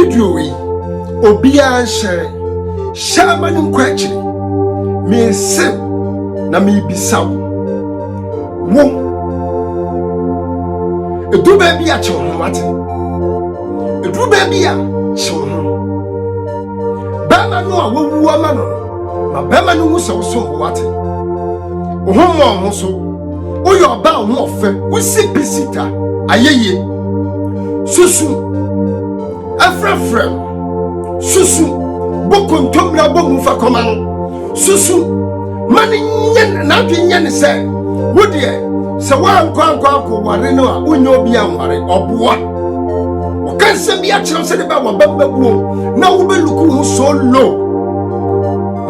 video yi obiya share shaman kwachiri me sim na me bisaw wo edu ba bi a che ho mate edu ba bi a che ho ba ma no a wo ama no ma ba ma no muso so wate wo ho so wo yo ba ho ofe wo si pisita ayeye susu afrafram susu bokontomra bomufa komano susu mani nyen na dwenye ne se wo de se wa nkwankwa ware no a onye obi anware oboa wo kan se bia kire se de ba wa bambabuo na wo beluku hu so low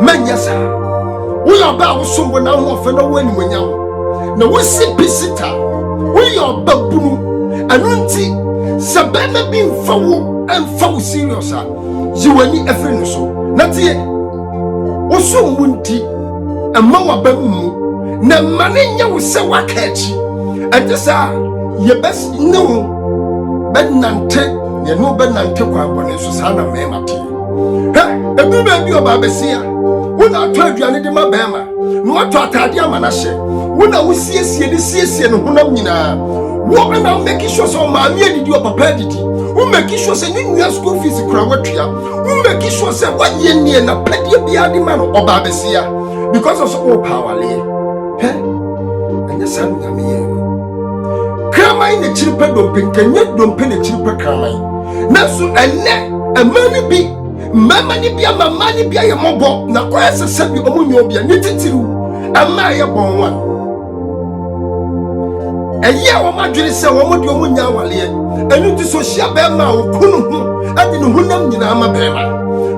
manya sa wo yo ba wo so na ho ofe na wo animonyam na wo si pisita wo yo babunu anunti sabana bi mfawo serious a jiwani efre no so na tie wo so munti amma wa bamu na mane nya wo se wakachi antesa ye bes no benante ye no benante kwa bone so sana memate he ebi ba bi oba besia wo na to aduane de ma bema no ato atade amana hye wo na wo siesie no honam nyina wo na make sure so ma mi adidi o papa adidi wo make sure say ni nua school fees kura watua wo make sure say wa ye nie na pedie bia de ma no oba besia because of so power le he anya san na me ye kramai na chiripe dompe kanya dompe na chiripe kramai na so enne amani bi mama ni bia mama ni bia ye mobo na kwa sese bi omunyo bia ni titiru ama ye bonwa eye wo madwere se wo mode omunya awale enu ti social be ma wo kunu hu ade ne hunam nyina ama be ma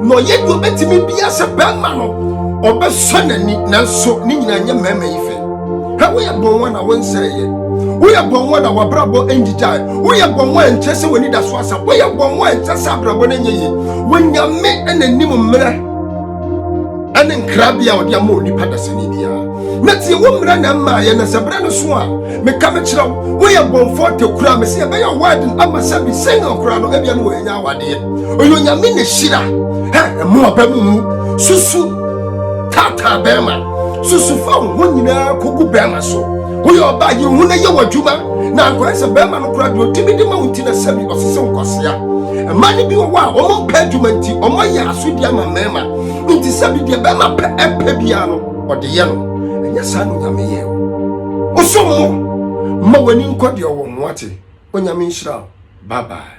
no ye do betimi bia se be ma no obeso nani nanso ni nyina nya mama yife ha wo ye bonwa na wo nseye wo ye bonwa na wabrabo enjijai wo ye bonwa enchese woni da so asa wo ye bonwa enchese abrabo na nyeye wo nyame enanim mmere ane nkrabia odi ama onipa da sani bia na tie wo mmere na ma ye na sebra no so a me ka me kira wo ye bonfo te kura me se be ya word ama sabi senga kura no ebia no wo nya awade oyo nyame ne shira ha mo abamu susu tata bema susu fa wo nyina kogu bema so wo ye oba ye hu na ye wadwuma na anko se bema no kura do tibidi ma wuti na sabi osese nkosea mani bi wo a o pa adwuma nti o mo ye asodi ama mema nti sabi de bema pe bia no ode ye no enya sa no nyame ye o so mo ma wani nkode o wo mo ate o nyame nhyira bye bye.